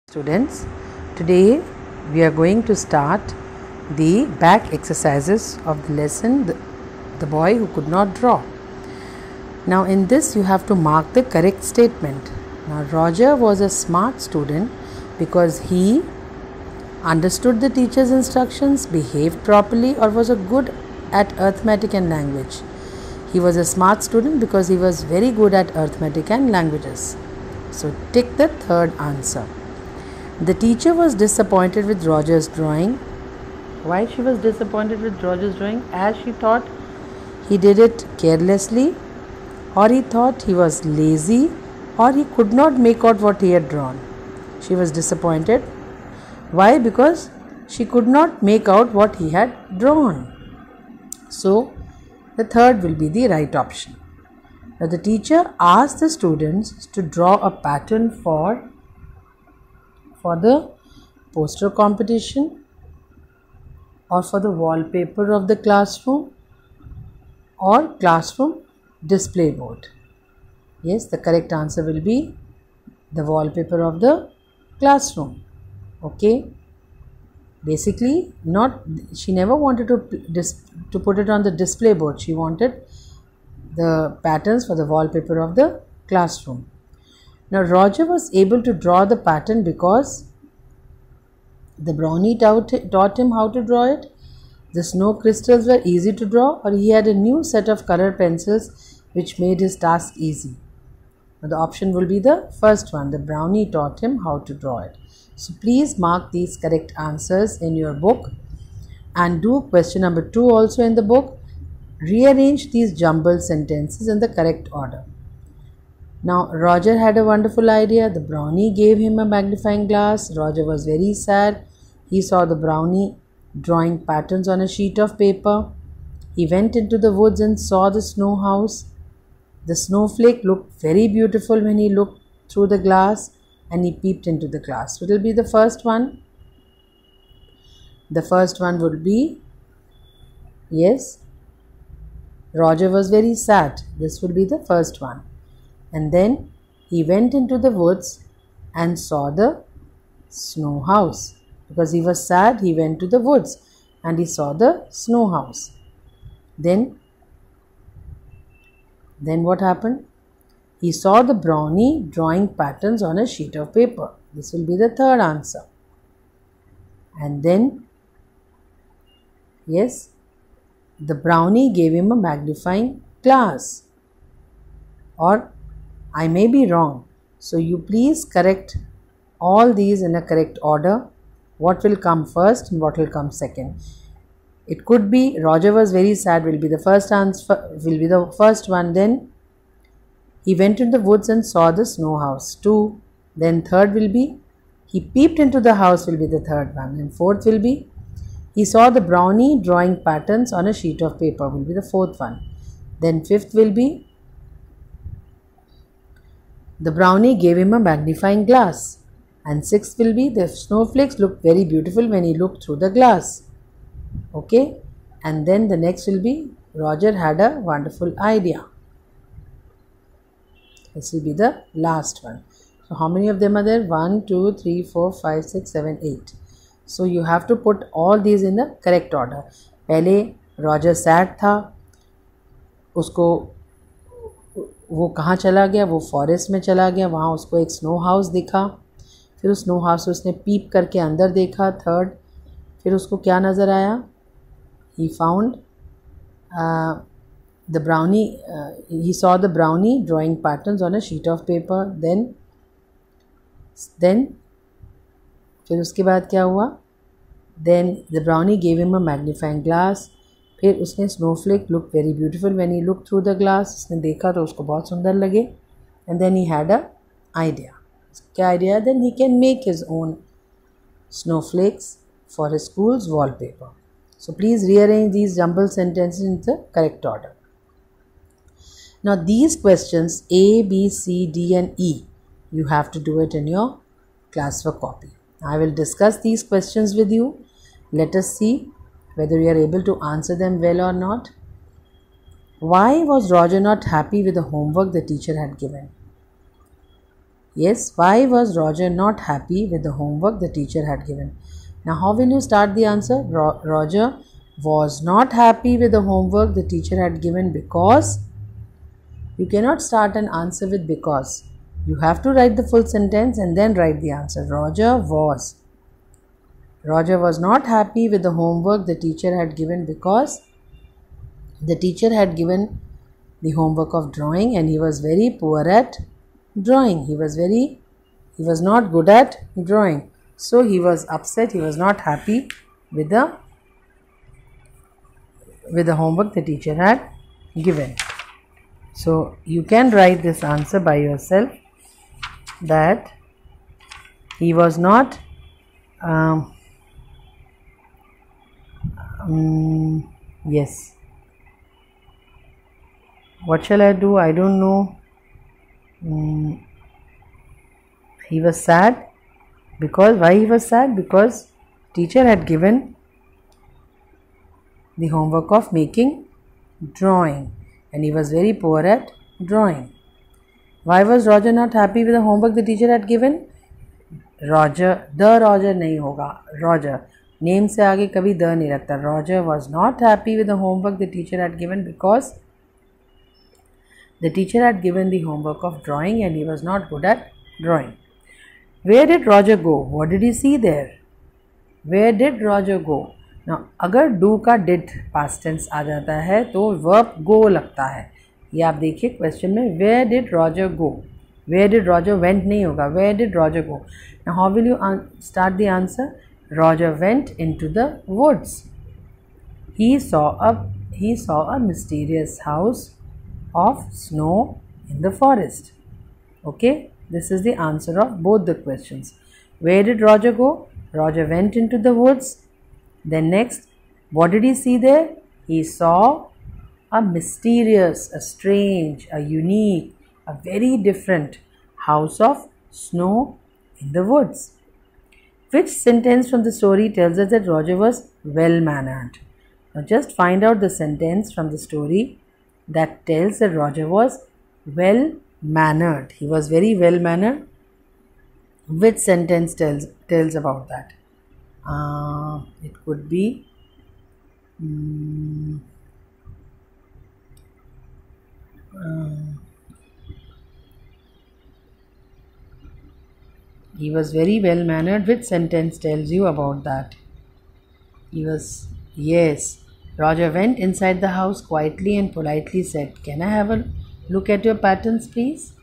Students, today we are going to start the back exercises of the lesson the boy who could not draw. Now in this you have to mark the correct statement. Now Roger was a smart student because he understood the teacher's instructions, behaved properly, or was a good at arithmetic and language. He was a smart student because he was very good at arithmetic and languages. So tick the third answer. The teacher was disappointed with Roger's drawing. Why she was disappointed with Roger's drawing? As she thought he did it carelessly, or he thought he was lazy, or he could not make out what he had drawn. She was disappointed. Why? Because she could not make out what he had drawn. So the third will be the right option. Now the teacher asked the students to draw a pattern for the poster competition, or for the wallpaper of the classroom, or classroom display board. Yes, the correct answer will be the wallpaper of the classroom. Okay, basically she never wanted to put it on the display board. She wanted the patterns for the wallpaper of the classroom. Now Roger was able to draw the pattern because the brownie taught him how to draw it, the snow crystals were easy to draw, or he had a new set of color pencils which made his task easy. Now the option will be the first one, the brownie taught him how to draw it. So please mark these correct answers in your book and do question number 2 also in the book. Rearrange these jumbled sentences in the correct order. Now Roger had a wonderful idea. The brownie gave him a magnifying glass. Roger was very sad. He saw the brownie drawing patterns on a sheet of paper. He went into the woods and saw the snow house. The snowflake looked very beautiful when he looked through the glass, and he peeped into the glass. So it will be the first one. The first one would be, yes, Roger was very sad. This would be the first one. And then he went into the woods and saw the snow house. Because he was sad, he went to the woods and he saw the snow house. Then what happened? He saw the brownie drawing patterns on a sheet of paper. This will be the third answer. And then, yes, the brownie gave him a magnifying glass. Or I may be wrong, so you please correct all these in a correct order. What will come first and what will come second? It could be Roger was very sad will be the first answer, will be the first one. Then he went into the woods and saw the snow house. 2. Then third will be he peeped into the house will be the third one. And fourth will be he saw the brownie drawing patterns on a sheet of paper will be the fourth one. Then fifth will be the brownie gave him a magnifying glass. And sixth will be the snowflakes looked very beautiful when he looked through the glass. Okay. And then the next will be Roger had a wonderful idea. This will be the last one. So how many of them are there? 1, 2, 3, 4, 5, 6, 7, 8. So you have to put all these in the correct order. पहले Roger sad था. उसको वो कहाँ चला गया? वो forest में चला गया. वहाँ उसको एक स्नो हाउस दिखा. फिर उस स्नो हाउस में उसने पीप करके अंदर देखा. थर्ड, फिर उसको क्या नज़र आया? He found the brownie. He saw the brownie drawing patterns on a sheet of paper. Then फिर उसके बाद क्या हुआ? Then the brownie gave him a magnifying glass. फिर उसने snowflake looked very beautiful when he looked through the glass. उसने देखा तो उसको बहुत सुंदर लगे. And then he had a idea. क्या idea? Then he can make his own snowflakes for his school's wallpaper. So please rearrange these jumbled sentences in the correct order. Now these questions A, B, C, D and E, you have to do it in your classwork copy. I will discuss these questions with you. Let us see whether you are able to answer them well or not. Why was Roger not happy with the homework the teacher had given? Yes, why was Roger not happy with the homework the teacher had given? Now, how will you start the answer? Roger was not happy with the homework the teacher had given because. You cannot start an answer with because. You have to write the full sentence and then write the answer. Roger was not happy with the homework the teacher had given because the teacher had given the homework of drawing and he was very poor at drawing. He was not good at drawing. So he was upset, he was not happy with the homework the teacher had given. So you can write this answer by yourself, that he was not yes. What shall I do? I don't know. He was sad. Because why he was sad? Because teacher had given the homework of making drawing and he was very poor at drawing. Why was Roger not happy with the homework the teacher had given? Roger नहीं होगा. Roger name से आगे कभी the नहीं लगता. Roger was not happy with the homework the teacher had given because the teacher had given the homework of drawing and he was not good at drawing. Where did Roger go? What did he see there? Where did Roger go? Now, अगर do का did past tense आ जाता है तो verb go लगता है. ये आप देखिए क्वेश्चन में where did Roger go? Where did Roger went नहीं होगा. Where did Roger go? Now, how will you start the answer? Roger went into the woods. He saw a mysterious house of snow in the forest. Okay, this is the answer of both the questions. Where did Roger go? Roger went into the woods. Then next, what did he see there? He saw a mysterious, a strange, a unique, a very different house of snow in the woods. Which sentence from the story tells us that Roger was well-mannered? Now just find out the sentence from the story that tells that Roger was well-mannered. He was very well-mannered. Which sentence tells about that? It could be he was very well-mannered. Which sentence tells you about that? Yes. Roger went inside the house quietly and politely said, "Can I have a look at your patterns, please?"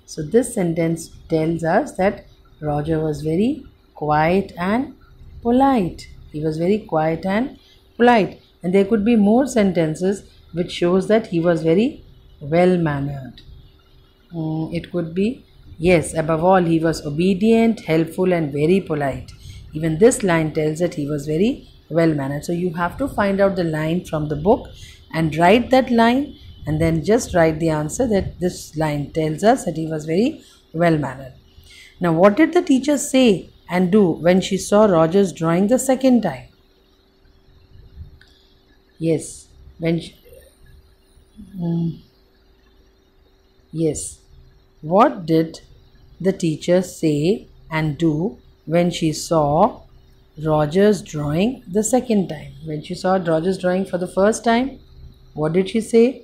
So this sentence tells us that Roger was very quiet and polite. He was very quiet and polite. And there could be more sentences which shows that he was very well-mannered. It could be, yes, above all, he was obedient, helpful and very polite. Even this line tells that he was very well-mannered. So you have to find out the line from the book and write that line and then just write the answer that this line tells us that he was very well-mannered. Now, what did the teacher say and do when she saw Roger's drawing the second time? Yes, yes. What did the teacher say and do when she saw Roger's drawing the second time? When she saw Roger's drawing for the first time, what did she say?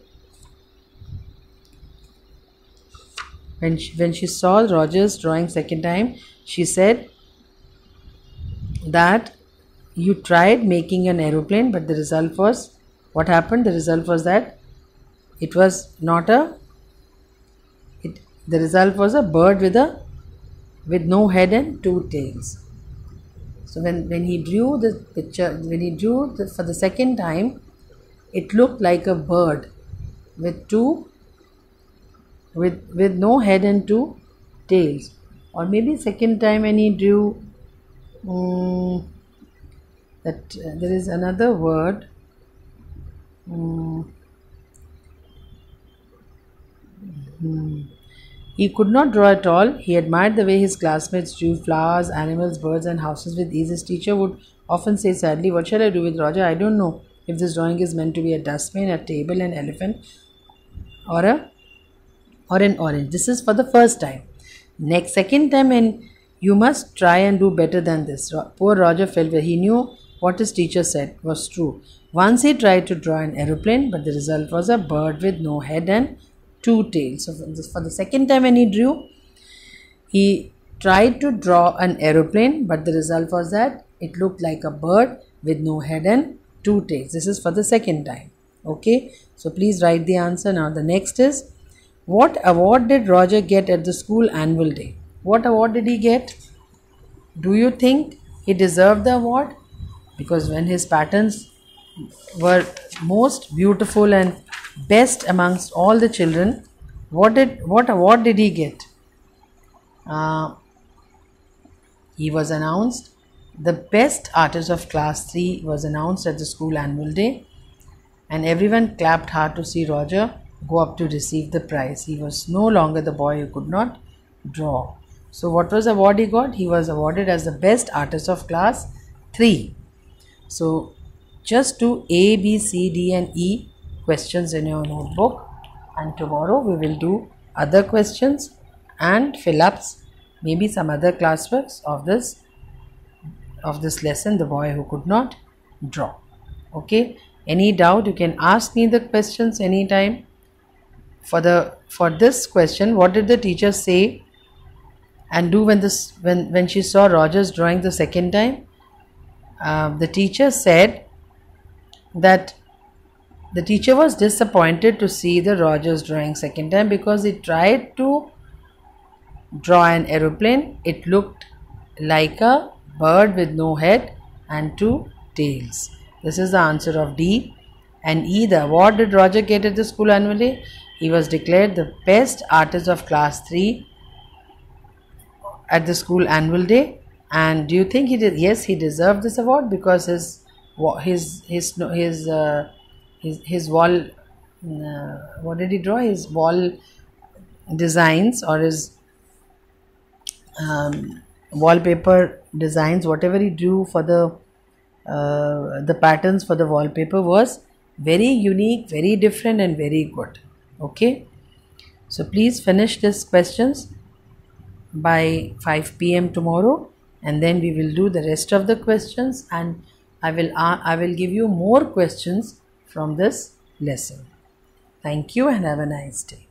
When she saw Roger's drawing second time, she said that you tried making an aeroplane, but the result was, what happened? The result was that it was not the result was a bird with no head and two tails. So when he drew the picture, for the second time, it looked like a bird with no head and two tails. Or maybe second time when he drew there is another word. He could not draw at all. He admired the way his classmates drew flowers, animals, birds and houses with ease. His teacher would often say sadly, "What shall I do with Roger? I don't know if this drawing is meant to be a dustbin, a table, an elephant or an orange." This is for the first time. Next, second time, and you must try and do better than this. Poor Roger felt that he knew what his teacher said was true. Once he tried to draw an aeroplane, but the result was a bird with no head and two tails. So for the second time when he drew, he tried to draw an aeroplane, but the result was that it looked like a bird with no head and two tails. This is for the second time. Okay, so please write the answer. Now the next is, what award did Roger get at the school annual day? What award did he get? Do you think he deserved the award? Because when his patterns were most beautiful and best amongst all the children, what award did he get? He was announced the best artist of class 3 was announced at the school annual day, and everyone clapped hard to see Roger go up to receive the prize. He was no longer the boy who could not draw. So what was the award he got? He was awarded as the best artist of class 3. So just do A, B, C, D and E questions in your notebook, and tomorrow we will do other questions and fill-ups, maybe some other classworks of this lesson, The Boy Who Could Not Draw. Okay, any doubt you can ask me the questions anytime. For this question, what did the teacher say and do when she saw Roger's drawing the second time? The teacher said that the teacher was disappointed to see the Roger's drawing second time because he tried to draw an aeroplane. It looked like a bird with no head and two tails. This is the answer of D. And E, the award did Roger get at the school annual day? He was declared the best artist of class 3 at the school annual day. And do you think he did? Yes, he deserved this award because his wall, what did he draw? His wall designs, or his wallpaper designs, whatever he drew for the patterns for the wallpaper was very unique, very different and very good. Okay, so please finish these questions by 5 p.m. tomorrow, and then we will do the rest of the questions, and I will give you more questions from this lesson. Thank you and have a nice day.